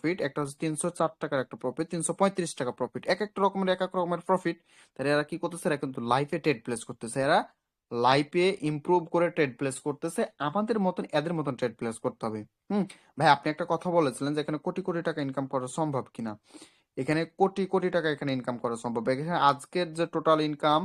Profit, একটা হচ্ছে 304 টাকার একটা প্রফিট, 335 টাকা প্রফিট, এক একটা রকমের এক এক রকমের প্রফিট। তাহলে এরা কি করতেছে, এরা কিন্তু লাইফে ট্রেড প্লেস করতেছে, এরা লাইফে ইমপ্রুভ করে ট্রেড প্লেস করতেছে, আমাদের মতন এদের মতন ট্রেড প্লেস করতে হবে। ভাই আপনি একটা কথা বলেছিলেন যে এখানে কোটি কোটি টাকা ইনকাম করা সম্ভব কিনা। এখানে কোটি কোটি টাকা এখানে ইনকাম করা সম্ভব। এখানে আজকের যে টোটাল ইনকাম,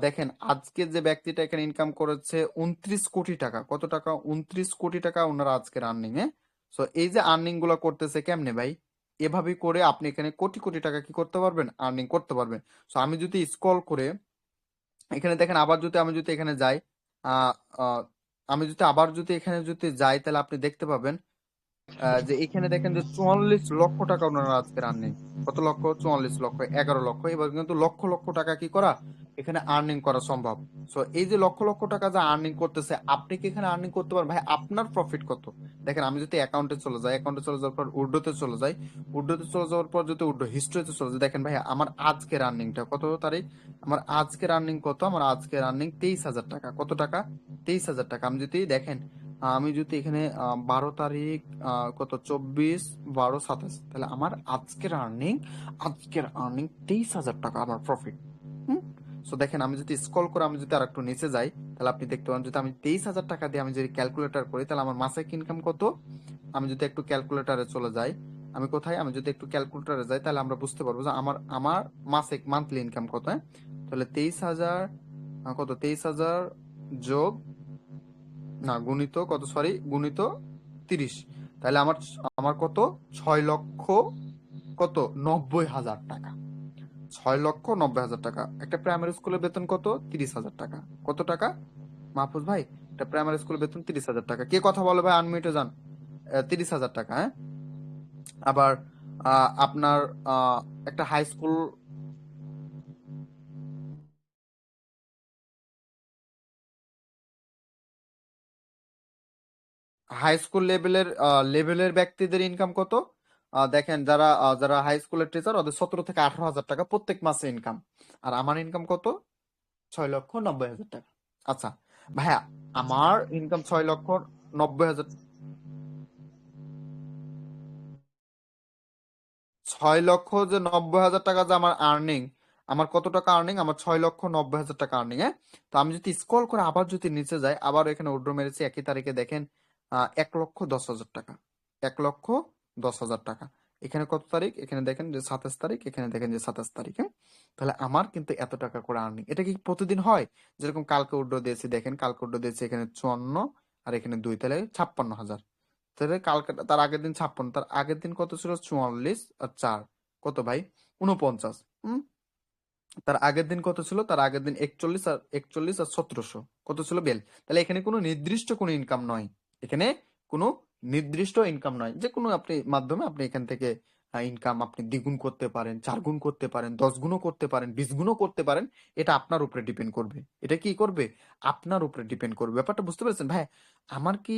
দেখেন আজকের যে ব্যক্তিটা এখানে ইনকাম করেছে 29 কোটি টাকা। কত টাকা? 29 কোটি টাকা ওনারা আজকের আর্নিং। সো এই যে আর্নিং গুলো করতেছে কেমনে ভাই? এভাবে করে আপনি এখানে কোটি কোটি টাকা কি করতে পারবেন, আর্নিং করতে পারবেন। সো আমি যদি স্ক্রল করে এখানে দেখেন, আবার যদি আমি যদি এখানে যাই, আহ আহ, আমি যদি আবার যদি এখানে যদি যাই, তাহলে আপনি দেখতে পাবেন যে এখানে দেখেন যে 44 লক্ষ টাকা ওনারা আজকের আর্নিং। কত লক্ষ? 44 লক্ষ, 11 লক্ষ। এবার কিন্তু লক্ষ লক্ষ টাকা কি করা এখানে আর্নিং করা সম্ভব। সো এই যে লক্ষ লক্ষ টাকা যা আর্নিং করতেছে, আপনি কি এখানে আর্নিং করতে পারেন ভাই? আপনার প্রফিট কত? দেখেন আমি যদি অ্যাকাউন্টে চলে যাই, অ্যাকাউন্টে চলে যাওয়ার পর উড্ডোতে চলে যাই, উড্ডোতে চলে যাওয়ার পর যদি উড্ডো হিস্ট্রিতে চলে যাই, দেখেন ভাই আমার আজকের আর্নিংটা কত তারিখ, আমার আজকের আর্নিং কত, আমার আজকের আর্নিং 23,000 টাকা। কত টাকা? 23,000 টাকা। আমি যদি দেখেন, আমি যদি এখানে 12 তারিখ, কত, 24, 12, 27, তাহলে আমার আজকের আর্নিং 23,000 টাকা আমার প্রফিট। সো দেখেন আমি যদি স্ক্রল করে আমি যদি আর একটু নিচে যাই, তাহলে আপনি দেখতে পাবেন যদি আমি 23,000 টাকা দিয়ে আমি যদি ক্যালকুলেটর করি, তাহলে আমার মাসিক ইনকাম কত। আমি যদি একটু ক্যালকুলেটরে চলে যাই, আমি কোথায়, আমি যদি একটু ক্যালকুলেটরে যাই, তাহলে আমরা বুঝতে পারবো যে আমার আমার মাসিক মান্থলি ইনকাম কত। তাহলে 23,000, কত, 23,000 যোগ, না গুণিত কত, সরি গুণিত 30, তাহলে আমার আমার কত, 6 লক্ষ, কত, 90,000 টাকা। 6,90,000 টাকা। একটা প্রাইমারি স্কুলের বেতন কত? 30,000 টাকা। কত টাকা মাহফুজ ভাই? একটা প্রাইমারি স্কুলের বেতন 30,000 টাকা। কে কথা বলে ভাই আনমিউটে যান। 30,000 টাকা। আবার আপনার একটা হাই স্কুল, হাই স্কুল লেভেলের ব্যক্তিদের ইনকাম কত? দেখেন যারা যারা হাই স্কুলের টিচার, ওদের 17 থেকে 18,000 টাকা প্রত্যেক মাসে ইনকাম। আর আমার ইনকাম কত? 6,90,000 টাকা। আচ্ছা ভাইয়া, আমার ইনকাম 6,90,000, 6,90,000 টাকা যে আমার আর্নিং, আমার কত টাকা আর্নিং? আমার 6,90,000 টাকা আর্নিং। তো আমি যদি স্ক্রল করে আবার যদি নিচে যাই, আবার এখানে উড্রো মেরেছি একই তারিখে, দেখেন 1,10,000 টাকা। 1,10,000 টাকা। এখানে কত তারিখ? এখানে দেখেন যে 27 তারিখ, এখানে দেখেন যে 27 তারিখ। তাহলে আমার কিন্তু এত টাকা করে আর্নিং। এটা কি প্রতিদিন হয়? যেরকম কালকে উড্রো দিয়েছি, দেখেন কালকে উড্রো দিয়েছি এখানে 54, আর এখানে 2, তাহলে 56,000। তাহলে কালকে, তার আগের দিন 56, তার আগের দিন কত ছিল? 44 আর 4, কত ভাই? 49। তার আগের দিন কত ছিল? তার আগের দিন 41 আর 1700, কত ছিল? বেল। তাহলে এখানে কোনো নির্দিষ্ট কোনো ইনকাম নয়, এখানে কোনো নির্দিষ্ট ইনকাম নয়, যে কোনো আপনি মাধ্যমে আপনি এখান থেকে ইনকাম আপনি দ্বিগুণ করতে পারেন, 4 গুণ করতে পারেন, 10 গুণও করতে পারেন, 20 গুণও করতে পারেন। এটা আপনার উপরে ডিপেন্ড করবে। এটা কি করবে? আপনার উপরে ডিপেন্ড করবে। ব্যাপারটা বুঝতে পেরেছেন ভাই? আমার কি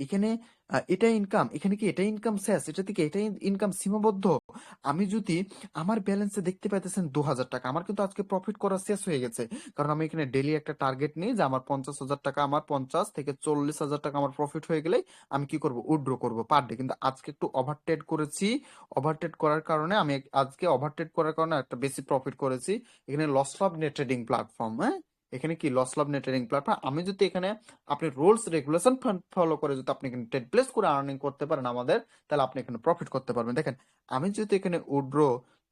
এখানে এটা ইনকাম, এখানে কি এটা ইনকাম শেষ, এটা থেকে এটা ইনকাম সীমাবদ্ধ? আমি যদি আমার ব্যালেন্সে দেখতে পাইতেছেন 2,000 টাকা, আমার কিন্তু আজকে প্রফিট করা শেষ হয়ে গেছে। কারণ আমি এখানে ডেলি একটা টার্গেট নিই যে আমার 50,000 টাকা, আমার 50 থেকে 40,000 টাকা আমার প্রফিট হয়ে গেলে আমি কি করব, উইথড্র করব পার ডে। কিন্তু আজকে একটু ওভারট্রেড করেছি, ওভারট্রেড করার কারণে আমি আজকে ওভারট্রেড করার কারণে একটা বেশি প্রফিট করেছি। এখানে লস লাভ নেট ট্রেডিং প্ল্যাটফর্ম। এখানে কি লস লাভ নেট ট্রেডিং প্ল্যাটফর্ম। আমি যদি এখানে আপনি রুলস রেগুলেশন ফলো করে যদি আপনি এখানে ট্রেড প্লেস করে আর্নিং করতে পারেন আমাদের, তাহলে আপনি এখানে প্রফিট করতে পারবেন। দেখেন আমি যদি এখানে উইথড্র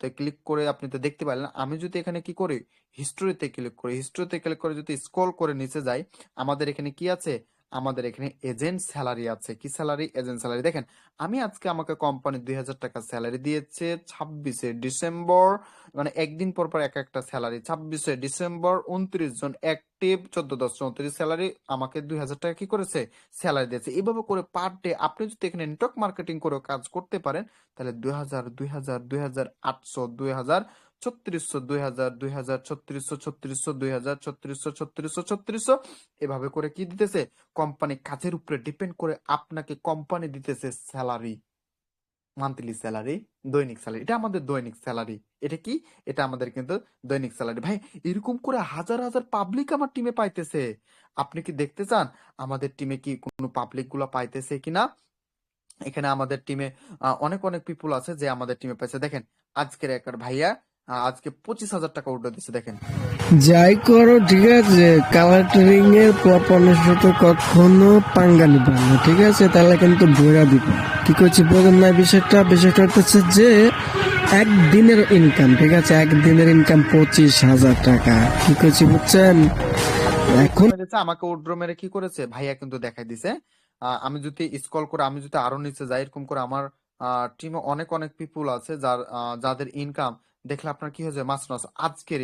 তে ক্লিক করে, আপনি তো দেখতে পারলেন, আমি যদি এখানে কি করি, হিস্টোরিতে ক্লিক করি, হিস্টোরিতে ক্লিক করে যদি স্ক্রল করে নিচে যাই, আমাদের এখানে কি আছে? আমাদের এখানে এজেন্ট স্যালারি আছে। কি স্যালারি? Agent salary. দেখেন আমি আজকে, আমাকে কোম্পানি 2,000 টাকা স্যালারি দিয়েছে 26শে ডিসেম্বর, মানে একদিন পর পর এক একটা স্যালারি। 26শে ডিসেম্বর 29 জন অ্যাক্টিভ, 14-10-34 স্যালারি আমাকে 2,000 টাকা কি করেছে, স্যালারি দিয়েছে। এইভাবে করে পার ডে আপনি যদি এখানে নেটওয়ার্ক মার্কেটিং করে কাজ করতে পারেন, তাহলে 2,000, 2,000, 2,800, 2,000, 3600, 2,000, 2,000, 3600, 3600, 2,000, 3600, 3600, 3600, এভাবে করে কি দিতেছে কোম্পানি, কাজের উপরে ডিপেন্ড করে আপনাকে কোম্পানি দিতেছে স্যালারি, মান্থলি স্যালারি, দৈনিক স্যালারি। এটা আমাদের দৈনিক স্যালারি। এটা কি? এটা আমাদের কিন্তু দৈনিক স্যালারি। ভাই এরকম করে হাজার হাজার পাবলিক আমার টিমে পাইতেছে। আপনি কি দেখতে চান আমাদের টিমে কি কোনো পাবলিক গুলা পাইতেছে কিনা? এখানে আমাদের টিমে অনেক অনেক পিপুল আছে যে আমাদের টিমে পাইছে। দেখেন আজকের একটা ভাইয়া আজকে 25,000 টাকা উঠে দিচ্ছে দেখেন। যাই করো ঠিক আছে, কালারিং এর পপনের সাথে কখনো পাঙ্গা নিবা না, ঠিক আছে? তাহলে কিন্তু বইরা দিবে। কি করছি বলুন না, বিষয়টা হচ্ছে যে একদিনের ইনকাম, ঠিক আছে? একদিনের ইনকাম 25,000 টাকা। কি করছি বুঝছেন? এখন মেরেছে আমাকে উড্র মেরে কি করেছে ভাইয়া কিন্তু দেখাই দিছে। আমি যদি স্ক্রল করে আমি যদি আরো নিচে যাই এরকম করে আমার টিমে অনেক অনেক পিপুল আছে যাদের ইনকাম দেখলে আপনার কি হয়ে যায় মাস মাস। আজকের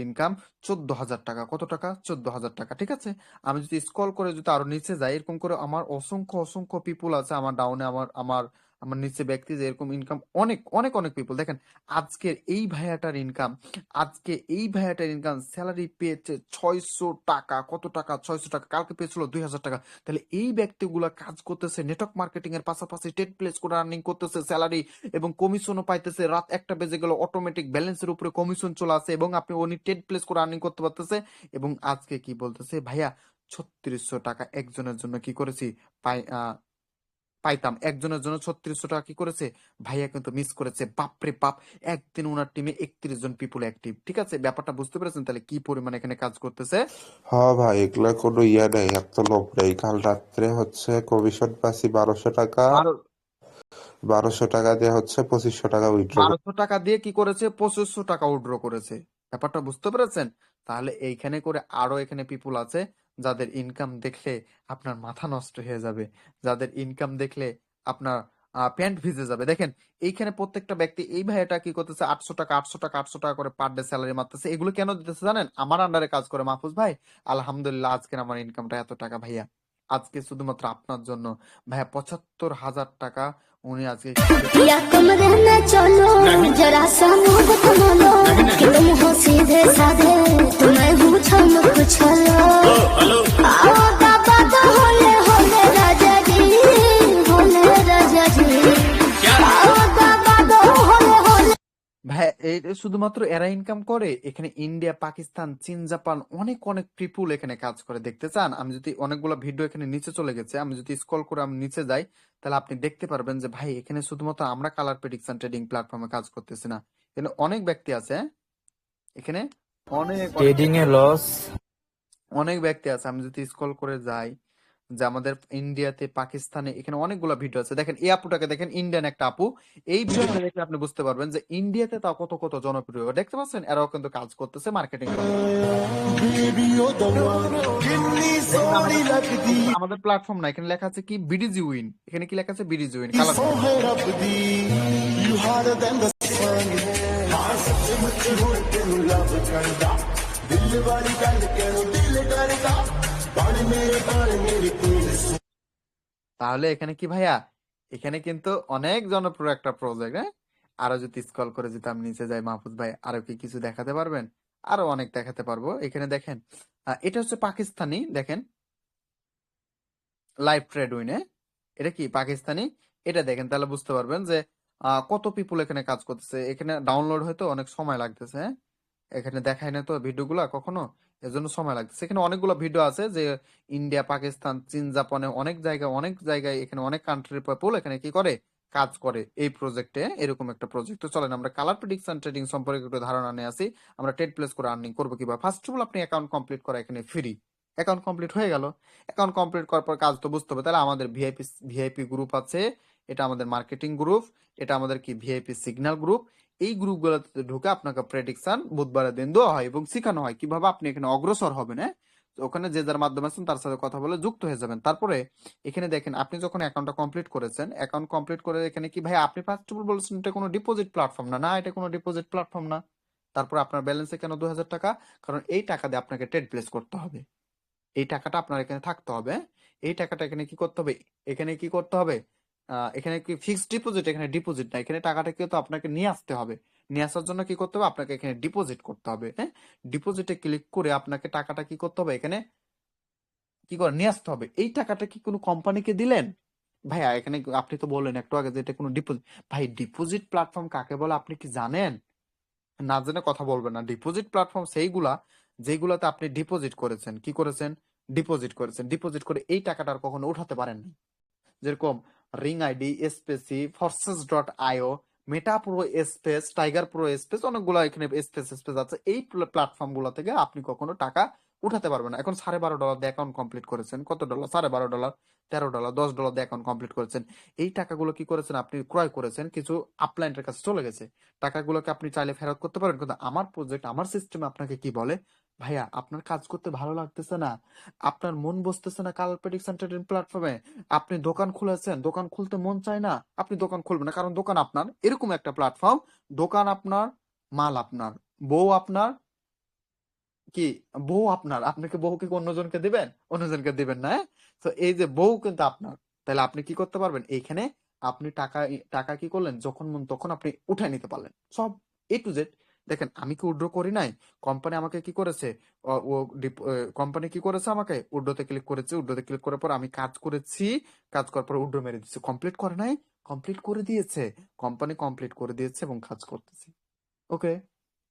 ইনকাম 14,000 টাকা। কত টাকা? 14,000 টাকা, ঠিক আছে। আমি যদি স্ক্রল করে যদি আরো নিচে যাই এরকম করে আমার অসংখ্য অসংখ্য পিপুল আছে আমার ডাউনে, আমার আমার আমার নিচে ব্যক্তি যে এরকম ইনকাম অনেক অনেক অনেক পিপুল দেখেন। আজকের এই ভাইয়াটার ইনকাম স্যালারি পেয়েছে 600 টাকা। কত টাকা? 600 টাকা। কালকে পেয়েছিল 2,000 টাকা। তাহলে এই ব্যক্তিগুলা কাজ করতেছে নেটওয়ার্ক মার্কেটিং এর পাশাপাশি ট্রেড প্লেস করে আর্নিং করতেছে স্যালারি এবং কমিশনও পাইতেছে। রাত 1টা বেজে গেল অটোমেটিক ব্যালেন্সের উপরে কমিশন চলে আসে এবং আপনি উনি ট্রেড প্লেস করে আর্নিং করতে পারতেছে। এবং আজকে কি বলতেছে ভাইয়া 3600 টাকা একজনের জন্য কি করেছি পাই পাইতাম। একজনের জন্য 3600 টাকা কি করেছে ভাইয়া কিন্তু মিস করেছে। বাপরে বাপ, একদিন ওনার টিমে 31 জন পিপুল অ্যাক্টিভ, ঠিক আছে। ব্যাপারটা বুঝতে পেরেছেন তাহলে কি পরিমাণ এখানে কাজ করতেছে। হ্যাঁ ভাই, এগুলা কোনো ইয়া নেই, এত লোভ নেই। কাল রাত্রে হচ্ছে কমিশন পাচ্ছি 1200 টাকা। বারো 1200 টাকা দিয়ে হচ্ছে 2500 টাকা উইথড্র 1200 টাকা দিয়ে কি করেছে 2500 টাকা উইথড্র করেছে। ব্যাপারটা বুঝতে পেরেছেন। তাহলে এইখানে করে আরো এখানে পিপুল আছে যাদের ইনকাম দেখলে আপনার মাথা নষ্ট হয়ে যাবে, যাদের ইনকাম দেখলে আপনার প্যান্ট ভিজে যাবে। দেখেন এইখানে প্রত্যেকটা ব্যক্তি এই ভাইয়াটা কি করতেছে 800 টাকা 800 টাকা 800 টাকা করে পার ডে স্যালারি মারতেছে। এগুলো কেন দিতেছে জানেন? আমার আন্ডারে কাজ করে মাহফুজ ভাই, আলহামদুলিল্লাহ আজকে আমার ইনকামটা এত টাকা ভাইয়া। আজকে শুধুমাত্র আপনার জন্য ভাইয়া 75,000 টাকা উনি আজকে কি করেছে। या तुम रहना चलो जरा सा मुझ थमा लो कि तुम हो सीधे साधे तुम्हें हूँ छम छलो आओ बाबा तो होले होले राजा जी आओ बाबा तो होले होले। ভাই এই শুধুমাত্র এরা ইনকাম করে? এখানে ইন্ডিয়া, পাকিস্তান, চীন, জাপান অনেক অনেক পিপুল এখানে কাজ করে। দেখতে চান? আমি যদি অনেকগুলো ভিডিও এখানে নিচে চলে গেছে, আমি যদি স্ক্রল করে আমি নিচে যাই তাহলে আপনি দেখতে পারবেন যে ভাই এখানে শুধুমাত্র আমরা কালার প্রেডিকশন ট্রেডিং প্ল্যাটফর্মে কাজ করতেছি না, এখানে অনেক ব্যক্তি আছে। এখানে অনেক অনেক ট্রেডিং এ লস। অনেক ব্যক্তি আছে। আমি যদি স্ক্রল করে যাই যে আমাদের ইন্ডিয়াতে, পাকিস্তানে এখানে অনেকগুলো ভিডিও আছে। দেখেন এই আপুটাকে দেখেন, ইন্ডিয়ান একটা আপু। এই ভিডিওটা দেখলে আপনি বুঝতে পারবেন যে ইন্ডিয়াতে তাও কত কত জনপ্রিয়। দেখতে পাচ্ছেন এরাও কিন্তু কাজ করতেছে মার্কেটিং করে। আমাদের প্ল্যাটফর্ম না, এখানে লেখা আছে কি বিডিজি উইন। এখানে কি লেখা আছে? BDG win colour. তাহলে এখানে কি ভাইয়া, এখানে কিন্তু অনেক জনপ্রিয় একটা প্রজেক্ট। হ্যাঁ, আরো যদি স্ক্রল করে যদি আমি নিচে যাই মাহফুজ ভাই, আরো কি কিছু দেখাতে পারবেন? আরো অনেক দেখাতে পারবো। এখানে দেখেন এটা হচ্ছে পাকিস্তানি। দেখেন লাইভ ট্রেড উইনে, এটা কি পাকিস্তানি। এটা দেখেন তাহলে বুঝতে পারবেন যে কত পিপুল এখানে কাজ করতেছে। এখানে ডাউনলোড হয়তো অনেক সময় লাগতেছে। হ্যাঁ, এখানে দেখায় না তো ভিডিওগুলো কখনো, এজন্য সময় লাগতেছে। এখানে অনেকগুলো ভিডিও আছে যে ইন্ডিয়া, পাকিস্তান, চীন, জাপানে অনেক জায়গায় এখানে অনেক কান্ট্রির পিপল এখানে কি করে কাজ করে এই প্রজেক্টে। এরকম একটা প্রজেক্ট। তো চলেন আমরা কালার প্রেডিকশন ট্রেডিং সম্পর্কে একটু ধারণা নিয়ে আসি। আমরা ট্রেড প্লেস করে আর্নিং করবো কিভাবে। ফার্স্ট অফ অল আপনি অ্যাকাউন্ট কমপ্লিট করা এখানে ফ্রি। অ্যাকাউন্ট কমপ্লিট হয়ে গেল। অ্যাকাউন্ট কমপ্লিট করার পর কাজ তো বুঝতে হবে। তাহলে আমাদের ভিআইপি গ্রুপ আছে, এটা আমাদের মার্কেটিং গ্রুপ, এটা আমাদের কি ভিআইপি সিগন্যাল গ্রুপ। এই গ্রুপগুলোতে ঢুকে আপনাকে প্রেডিকশন বুধবারের দিন দেওয়া হয় এবং শেখানো হয় কিভাবে আপনি এখানে অগ্রসর হবেন। হ্যাঁ, তো ওখানে যে যার মাধ্যমে আছেন তার সাথে কথা বলে যুক্ত হয়ে যাবেন। তারপরে এখানে দেখেন আপনি যখন অ্যাকাউন্টটা কমপ্লিট করেছেন, অ্যাকাউন্ট কমপ্লিট করে এখানে কি ভাই আপনি ফার্স্ট অফ অল বলেছেন এটা কোনো ডিপোজিট প্ল্যাটফর্ম না। না, এটা কোনো ডিপোজিট প্ল্যাটফর্ম না। তারপর আপনার ব্যালেন্সে কেন 2,000 টাকা? কারণ এই টাকা দিয়ে আপনাকে ট্রেড প্লেস করতে হবে। এই টাকাটা আপনার এখানে থাকতে হবে। এই টাকাটা এখানে কি করতে হবে? এখানে কি করতে হবে? এখানে কি ফিক্সড ডিপোজিট? এখানে ডিপোজিট না, এখানে টাকাটা কিন্তু আপনাকে নিয়ে আসতে হবে। নিয়ে আসার জন্য কি করতে হবে? আপনাকে এখানে ডিপোজিট করতে হবে। হ্যাঁ, ডিপোজিটে ক্লিক করে আপনাকে টাকাটা কি করতে হবে? এখানে কি করে নিয়ে আসতে হবে। এই টাকাটা কি কোনো কোম্পানিকে দিলেন? ভাইয়া এখানে আপনি তো বললেন একটু আগে যে এটা কোনো ডিপোজিট। ভাই ডিপোজিট প্ল্যাটফর্ম কাকে বলে আপনি কি জানেন? না জেনে কথা বলবেন না। ডিপোজিট প্ল্যাটফর্ম সেইগুলা যেগুলাতে আপনি ডিপোজিট করেছেন। কি করেছেন? ডিপোজিট করেছেন। ডিপোজিট করে এই টাকাটা আর কখনো উঠাতে পারেননি। যেরকম রিং আইডি, স্পেসি, ফোর্সেস.io, Meta Pro Space, Tiger Pro Space, অনেকগুলো এখানে স্পেস স্পেস আছে। এই প্ল্যাটফর্ম গুলো থেকে আপনি কখনো টাকা উঠাতে পারবেন না। এখন $12.5 দিয়ে অ্যাকাউন্ট কমপ্লিট করেছেন, কত ডলার? $12.5, $13, $10 দিয়ে অ্যাকাউন্ট কমপ্লিট করেছেন। এই টাকাগুলো কি করেছেন? আপনি ক্রয় করেছেন, কিছু আপলাইনের কাছে চলে গেছে। টাকাগুলোকে আপনি চাইলে ফেরত করতে পারেন, কিন্তু আমার প্রজেক্ট, আমার সিস্টেম আপনাকে কি বলে, ভাইয়া আপনার কাজ করতে ভালো লাগতেছে না, আপনার মন বসতেছে না কালার প্রেডিকশন ট্রেডিং প্ল্যাটফর্মে, আপনি দোকান খুলেছেন, দোকান খুলতে মন চায় না, আপনি দোকান খুলবেন না, কারণ দোকান আপনার। এরকম একটা প্ল্যাটফর্ম, দোকান আপনার, মাল আপনার, বউ আপনার, কি বউ আপনার, আপনাকে বউকে কি অন্যজনকে দিবেন? অন্যজনকে দিবেন না, হ্যাঁ? তো এই যে বউ কিন্তু আপনার, তাহলে আপনি কি করতে পারবেন এইখানে? আপনি টাকা টাকা কি করলেন, যখন মন তখন আপনি উঠায় নিতে পারলেন সব A to Z। দেখেন আমি কি উইথড্র করি নাই, কোম্পানি আমাকে কি করেছে, ও কোম্পানি কি করেছে, আমাকে উইথড্রতে ক্লিক করেছে, উইথড্রতে ক্লিক করার পর আমি কাজ করেছি, কাজ করার পর উইথড্র মেরে দিচ্ছে, কমপ্লিট করে নাই, কমপ্লিট করে দিয়েছে, কোম্পানি কমপ্লিট করে দিয়েছে এবং কাজ করতেছি। ওকে,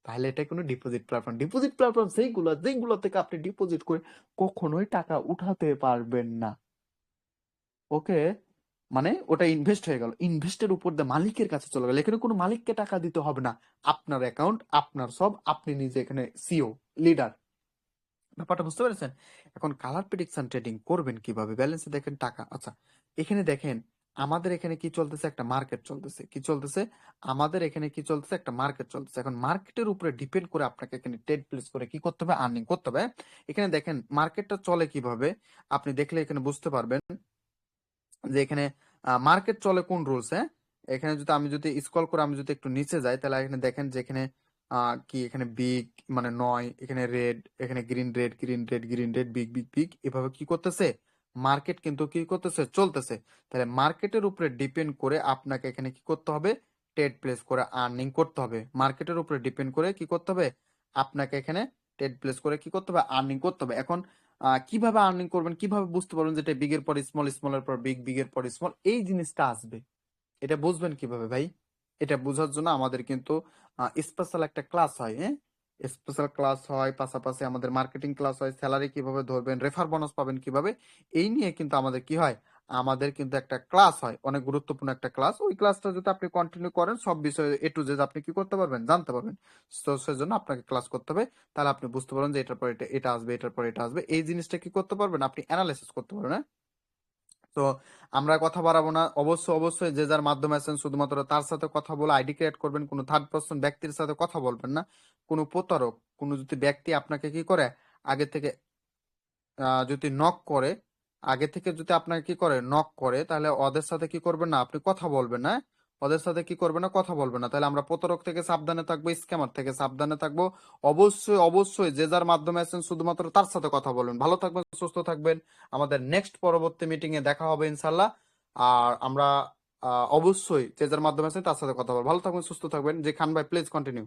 তাহলে এটা কোনো ডিপোজিট প্ল্যাটফর্ম। ডিপোজিট প্ল্যাটফর্ম সেইগুলো যেগুলো থেকে আপনি ডিপোজিট করে কখনোই টাকা উঠাতে পারবেন না। ওকে, মানে ওটা ইনভেস্ট হয়ে গেল, ইনভেস্টের উপর দিয়ে মালিকের কাছে চলে গেল, এখানে কোনো মালিককে টাকা দিতে হবে না, আপনার অ্যাকাউন্ট আপনার, সব আপনি নিজে এখানে সিও, লিডার। ব্যাপারটা বুঝতে পেরেছেন? এখন কালার প্রেডিকশন ট্রেডিং করবেন কিভাবে? ব্যালেন্সে দেখেন টাকা, আচ্ছা এখানে দেখেন আমাদের এখানে কি চলতেছে, একটা মার্কেট চলতেছে, কি চলতেছে, আমাদের এখানে কি চলতেছে, একটা মার্কেট চলতেছে। এখন মার্কেটের উপরে ডিপেন্ড করে আপনাকে এখানে ট্রেড প্লেস করে কি করতে হবে, আর্নিং করতে হবে। এখানে দেখেন মার্কেটটা চলে কিভাবে, আপনি দেখলে এখানে বুঝতে পারবেন যে এখানে মার্কেট চলে কোন রুলস, হ্যাঁ? এখানে যদি আমি যদি স্ক্রল করে আমি যদি একটু নিচে যাই, তাহলে এখানে দেখেন যে এখানে কি এখানে বিগ মানে 9, এখানে রেড, এখানে green red, green red, green red, big big big, এভাবে কি করতেছে মার্কেট কিন্তু কি করতেছে, চলতেছে। তাহলে মার্কেটের উপরে ডিপেন্ড করে আপনাকে এখানে কি করতে হবে, ট্রেড প্লেস করে আর্নিং করতে হবে। মার্কেটের উপরে ডিপেন্ড করে কি করতে হবে, আপনাকে এখানে ট্রেড প্লেস করে কি করতে হবে, আর্নিং করতে হবে। এখন কিভাবে আর্নিং করবেন, কিভাবে বুঝতে পারবেন যেটা বিগের পর স্মল, স্মলের পর বিগ, বিগের পর স্মল, এই জিনিসটা আসবে, এটা বুঝবেন কিভাবে ভাই? এটা বোঝার জন্য আমাদের কিন্তু স্পেশাল একটা ক্লাস হয়, হ্যাঁ? স্পেশাল ক্লাস হয়, পাশাপাশি আমাদের মার্কেটিং ক্লাস হয়, স্যালারি কিভাবে ধরবেন, রেফার বোনাস পাবেন কিভাবে, এই নিয়ে কিন্তু আমাদের কি হয়, আমাদের কিন্তু একটা ক্লাস হয়, অনেক গুরুত্বপূর্ণ একটা ক্লাস। ওই ক্লাসটা যদি আপনি কন্টিনিউ করেন, সব বিষয়ে A to Z আপনি কি করতে পারবেন, জানতে পারবেন। তো সেজন্য আপনাকে ক্লাস করতে হবে, তাহলে আপনি বুঝতে পারবেন যে এটার পর এটা, এটা আসবে, এটার পর এটা আসবে, এই জিনিসটা কি করতে পারবেন, আপনি অ্যানালাইসিস করতে পারবেন, হ্যাঁ? তো আমরা কথা বাড়াবো না, অবশ্যই অবশ্যই যে যার মাধ্যমে আছেন শুধুমাত্র তার সাথে কথা বলে আইডি ক্রিয়েট করবেন, কোনো থার্ড পার্সন ব্যক্তির সাথে কথা বলবেন না। কোনো প্রতারক, কোনো যদি ব্যক্তি আপনাকে কি করে, আগে থেকে যদি নক করে, আগে থেকে যদি আপনাকে কি করে, নক করে, তাহলে ওদের সাথে কি করবেন না, আপনি কথা বলবেন না, হ্যাঁ? ওদের সাথে কি করবেন না, কথা বলবেন না। তাহলে আমরা প্রতারক থেকে সাবধানে থাকবো, স্ক্যামার থেকে সাবধানে থাকবো। অবশ্যই অবশ্যই যে যার মাধ্যমে আছেন শুধুমাত্র তার সাথে কথা বলবেন। ভালো থাকবেন, সুস্থ থাকবেন। আমাদের নেক্সট পরবর্তী মিটিং এ দেখা হবে ইনশাল্লাহ। আর আমরা অবশ্যই যে যার মাধ্যমে আছেন তার সাথে কথা বলবো। ভালো থাকবেন, সুস্থ থাকবেন। যে খান ভাই প্লিজ কন্টিনিউ।